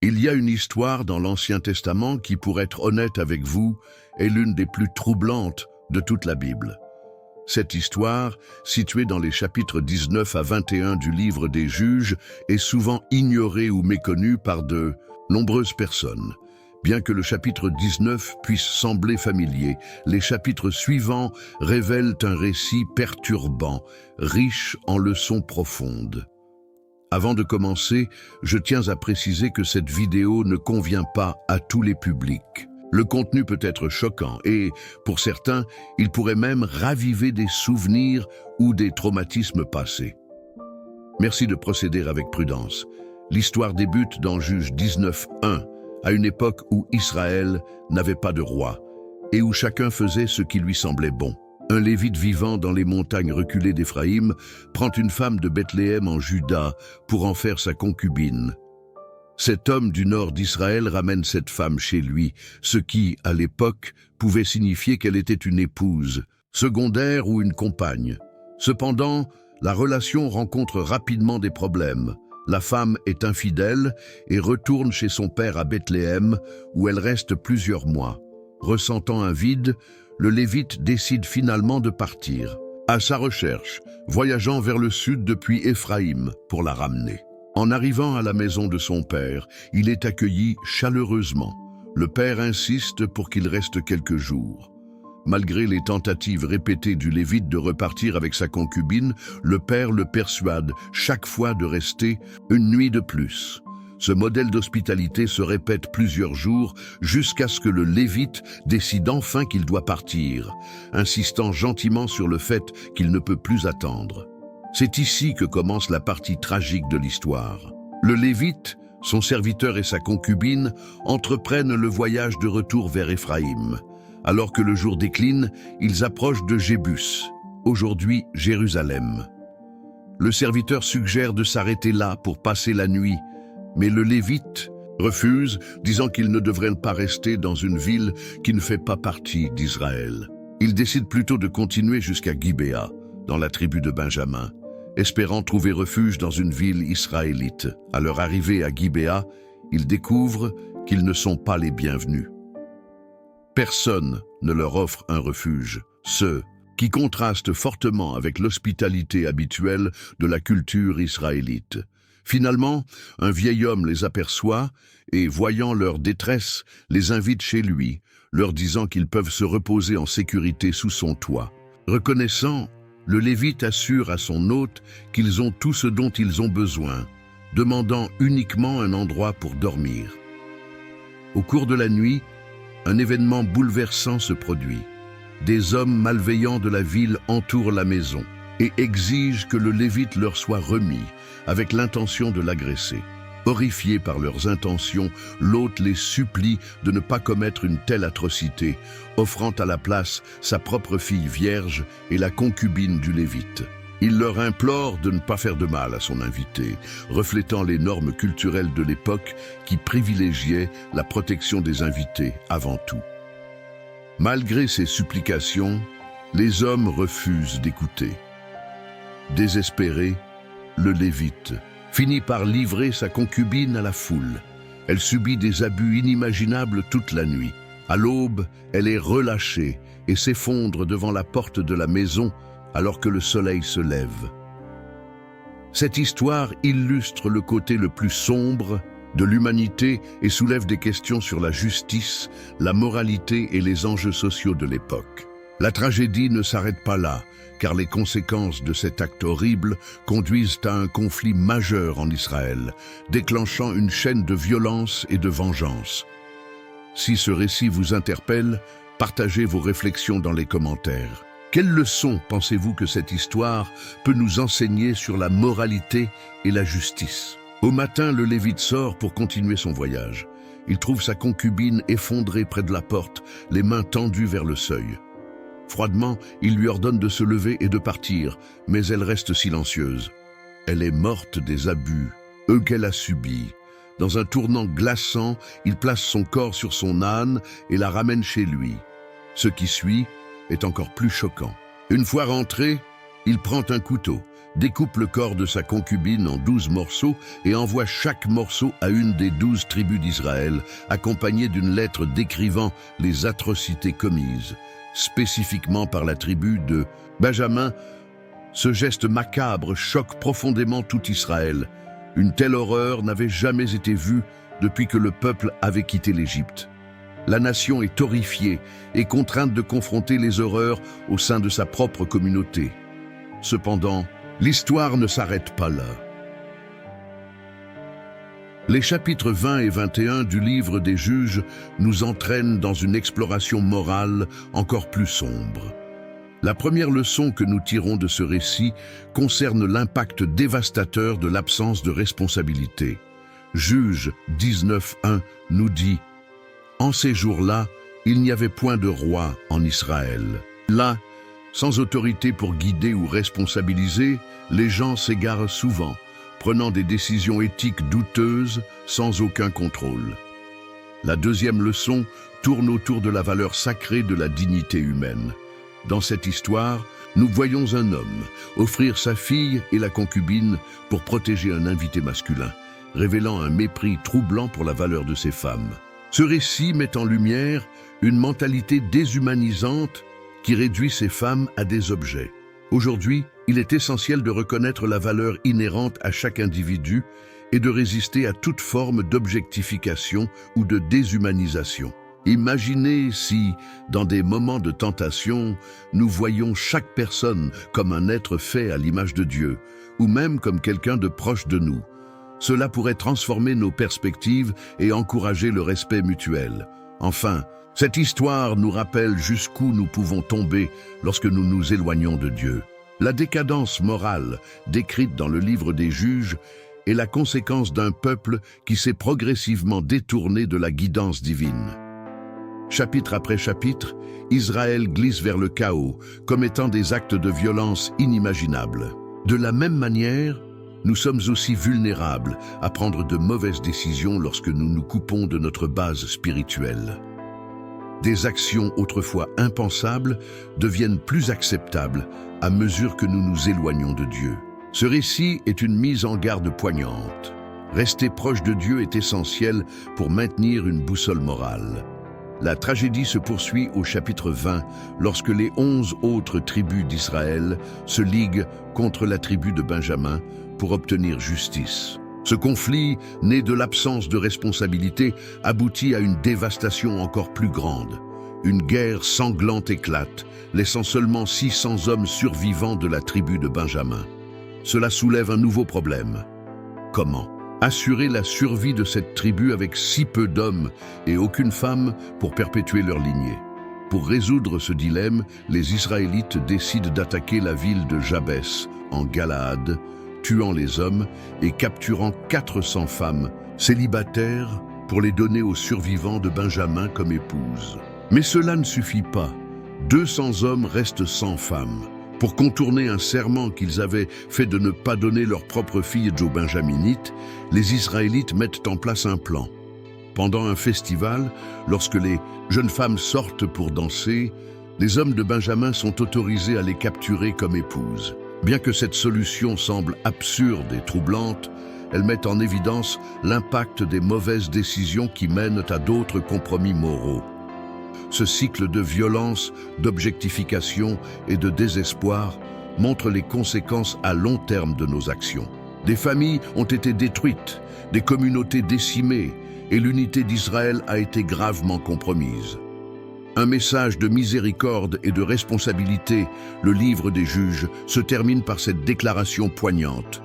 Il y a une histoire dans l'Ancien Testament qui, pour être honnête avec vous, est l'une des plus troublantes de toute la Bible. Cette histoire, située dans les chapitres 19 à 21 du livre des Juges, est souvent ignorée ou méconnue par de nombreuses personnes. Bien que le chapitre 19 puisse sembler familier, les chapitres suivants révèlent un récit perturbant, riche en leçons profondes. Avant de commencer, je tiens à préciser que cette vidéo ne convient pas à tous les publics. Le contenu peut être choquant et, pour certains, il pourrait même raviver des souvenirs ou des traumatismes passés. Merci de procéder avec prudence. L'histoire débute dans Juges 19:1, à une époque où Israël n'avait pas de roi et où chacun faisait ce qui lui semblait bon. Un Lévite vivant dans les montagnes reculées d'Éphraïm prend une femme de Bethléem en Juda pour en faire sa concubine. Cet homme du nord d'Israël ramène cette femme chez lui, ce qui, à l'époque, pouvait signifier qu'elle était une épouse, secondaire ou une compagne. Cependant, la relation rencontre rapidement des problèmes. La femme est infidèle et retourne chez son père à Bethléem, où elle reste plusieurs mois. Ressentant un vide, le Lévite décide finalement de partir. À sa recherche, voyageant vers le sud depuis Éphraïm pour la ramener. En arrivant à la maison de son père, il est accueilli chaleureusement. Le père insiste pour qu'il reste quelques jours. Malgré les tentatives répétées du Lévite de repartir avec sa concubine, le père le persuade chaque fois de rester une nuit de plus. Ce modèle d'hospitalité se répète plusieurs jours jusqu'à ce que le Lévite décide enfin qu'il doit partir, insistant gentiment sur le fait qu'il ne peut plus attendre. C'est ici que commence la partie tragique de l'histoire. Le Lévite, son serviteur et sa concubine entreprennent le voyage de retour vers Éphraïm. Alors que le jour décline, ils approchent de Jébus, aujourd'hui Jérusalem. Le serviteur suggère de s'arrêter là pour passer la nuit, mais le Lévite refuse, disant qu'il ne devrait pas rester dans une ville qui ne fait pas partie d'Israël. Il décide plutôt de continuer jusqu'à Gibéa, dans la tribu de Benjamin, espérant trouver refuge dans une ville israélite. À leur arrivée à Gibéa, ils découvrent qu'ils ne sont pas les bienvenus. Personne ne leur offre un refuge, ce qui contraste fortement avec l'hospitalité habituelle de la culture israélite. Finalement, un vieil homme les aperçoit et, voyant leur détresse, les invite chez lui, leur disant qu'ils peuvent se reposer en sécurité sous son toit. Reconnaissant, le Lévite assure à son hôte qu'ils ont tout ce dont ils ont besoin, demandant uniquement un endroit pour dormir. Au cours de la nuit, un événement bouleversant se produit. Des hommes malveillants de la ville entourent la maison et exigent que le Lévite leur soit remis, avec l'intention de l'agresser. Horrifié par leurs intentions, l'hôte les supplie de ne pas commettre une telle atrocité, offrant à la place sa propre fille vierge et la concubine du Lévite. Il leur implore de ne pas faire de mal à son invité, reflétant les normes culturelles de l'époque qui privilégiaient la protection des invités avant tout. Malgré ces supplications, les hommes refusent d'écouter. Désespéré, le Lévite finit par livrer sa concubine à la foule. Elle subit des abus inimaginables toute la nuit. À l'aube, elle est relâchée et s'effondre devant la porte de la maison alors que le soleil se lève. Cette histoire illustre le côté le plus sombre de l'humanité et soulève des questions sur la justice, la moralité et les enjeux sociaux de l'époque. La tragédie ne s'arrête pas là, car les conséquences de cet acte horrible conduisent à un conflit majeur en Israël, déclenchant une chaîne de violence et de vengeance. Si ce récit vous interpelle, partagez vos réflexions dans les commentaires. Quelles leçons pensez-vous que cette histoire peut nous enseigner sur la moralité et la justice? Au matin, le Lévite sort pour continuer son voyage. Il trouve sa concubine effondrée près de la porte, les mains tendues vers le seuil. Froidement, il lui ordonne de se lever et de partir, mais elle reste silencieuse. Elle est morte des abus, eux qu'elle a subis. Dans un tournant glaçant, il place son corps sur son âne et la ramène chez lui. Ce qui suit est encore plus choquant. Une fois rentré, Il prend un couteau, découpe le corps de sa concubine en 12 morceaux et envoie chaque morceau à une des 12 tribus d'Israël, accompagné d'une lettre décrivant les atrocités commises, spécifiquement par la tribu de Benjamin. Ce geste macabre choque profondément tout Israël. Une telle horreur n'avait jamais été vue depuis que le peuple avait quitté l'Égypte. La nation est horrifiée et contrainte de confronter les horreurs au sein de sa propre communauté. Cependant, l'histoire ne s'arrête pas là. Les chapitres 20 et 21 du livre des Juges nous entraînent dans une exploration morale encore plus sombre. La première leçon que nous tirons de ce récit concerne l'impact dévastateur de l'absence de responsabilité. Juges 19:1 nous dit « En ces jours-là, il n'y avait point de roi en Israël. Là, sans autorité pour guider ou responsabiliser, les gens s'égarent souvent, prenant des décisions éthiques douteuses sans aucun contrôle. » La deuxième leçon tourne autour de la valeur sacrée de la dignité humaine. Dans cette histoire, nous voyons un homme offrir sa fille et la concubine pour protéger un invité masculin, révélant un mépris troublant pour la valeur de ces femmes. Ce récit met en lumière une mentalité déshumanisante qui réduit ces femmes à des objets. Aujourd'hui, il est essentiel de reconnaître la valeur inhérente à chaque individu et de résister à toute forme d'objectification ou de déshumanisation. Imaginez si, dans des moments de tentation, nous voyons chaque personne comme un être fait à l'image de Dieu, ou même comme quelqu'un de proche de nous. Cela pourrait transformer nos perspectives et encourager le respect mutuel. Enfin, cette histoire nous rappelle jusqu'où nous pouvons tomber lorsque nous nous éloignons de Dieu. La décadence morale, décrite dans le livre des Juges, est la conséquence d'un peuple qui s'est progressivement détourné de la guidance divine. Chapitre après chapitre, Israël glisse vers le chaos, commettant des actes de violence inimaginables. De la même manière, nous sommes aussi vulnérables à prendre de mauvaises décisions lorsque nous nous coupons de notre base spirituelle. Des actions autrefois impensables deviennent plus acceptables à mesure que nous nous éloignons de Dieu. Ce récit est une mise en garde poignante. Rester proche de Dieu est essentiel pour maintenir une boussole morale. La tragédie se poursuit au chapitre 20, lorsque les 11 autres tribus d'Israël se liguent contre la tribu de Benjamin pour obtenir justice. Ce conflit, né de l'absence de responsabilité, aboutit à une dévastation encore plus grande. Une guerre sanglante éclate, laissant seulement 600 hommes survivants de la tribu de Benjamin. Cela soulève un nouveau problème. Comment assurer la survie de cette tribu avec si peu d'hommes et aucune femme pour perpétuer leur lignée? Pour résoudre ce dilemme, les Israélites décident d'attaquer la ville de Jabès, en Galaad, tuant les hommes et capturant 400 femmes célibataires pour les donner aux survivants de Benjamin comme épouses. Mais cela ne suffit pas. 200 hommes restent sans femmes. Pour contourner un serment qu'ils avaient fait de ne pas donner leur propre fille aux Benjaminites, les Israélites mettent en place un plan. Pendant un festival, lorsque les jeunes femmes sortent pour danser, les hommes de Benjamin sont autorisés à les capturer comme épouses. Bien que cette solution semble absurde et troublante, elle met en évidence l'impact des mauvaises décisions qui mènent à d'autres compromis moraux. Ce cycle de violence, d'objectification et de désespoir montre les conséquences à long terme de nos actions. Des familles ont été détruites, des communautés décimées, et l'unité d'Israël a été gravement compromise. Un message de miséricorde et de responsabilité, le livre des Juges, se termine par cette déclaration poignante.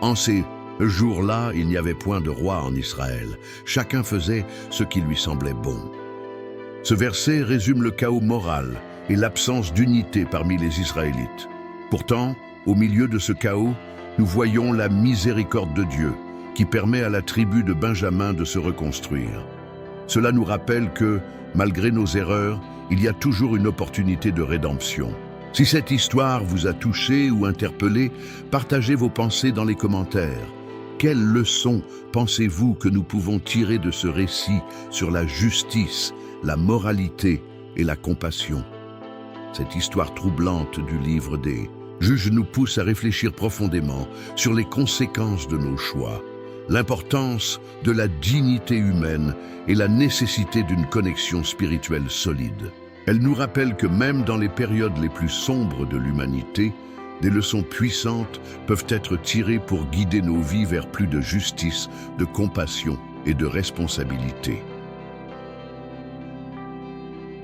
En ces jours-là, il n'y avait point de roi en Israël. Chacun faisait ce qui lui semblait bon. Ce verset résume le chaos moral et l'absence d'unité parmi les Israélites. Pourtant, au milieu de ce chaos, nous voyons la miséricorde de Dieu qui permet à la tribu de Benjamin de se reconstruire. Cela nous rappelle que, malgré nos erreurs, il y a toujours une opportunité de rédemption. Si cette histoire vous a touché ou interpellé, partagez vos pensées dans les commentaires. Quelles leçons pensez-vous que nous pouvons tirer de ce récit sur la justice, la moralité et la compassion? Cette histoire troublante du livre des Juge nous pousse à réfléchir profondément sur les conséquences de nos choix, l'importance de la dignité humaine et la nécessité d'une connexion spirituelle solide. Elle nous rappelle que même dans les périodes les plus sombres de l'humanité, des leçons puissantes peuvent être tirées pour guider nos vies vers plus de justice, de compassion et de responsabilité.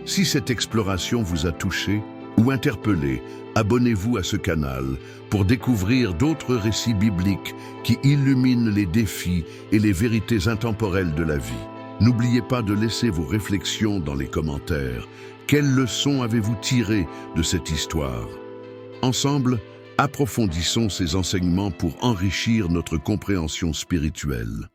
Si cette exploration vous a touché ou interpellé, abonnez-vous à ce canal pour découvrir d'autres récits bibliques qui illuminent les défis et les vérités intemporelles de la vie. N'oubliez pas de laisser vos réflexions dans les commentaires. Quelles leçons avez-vous tirées de cette histoire? Ensemble, approfondissons ces enseignements pour enrichir notre compréhension spirituelle.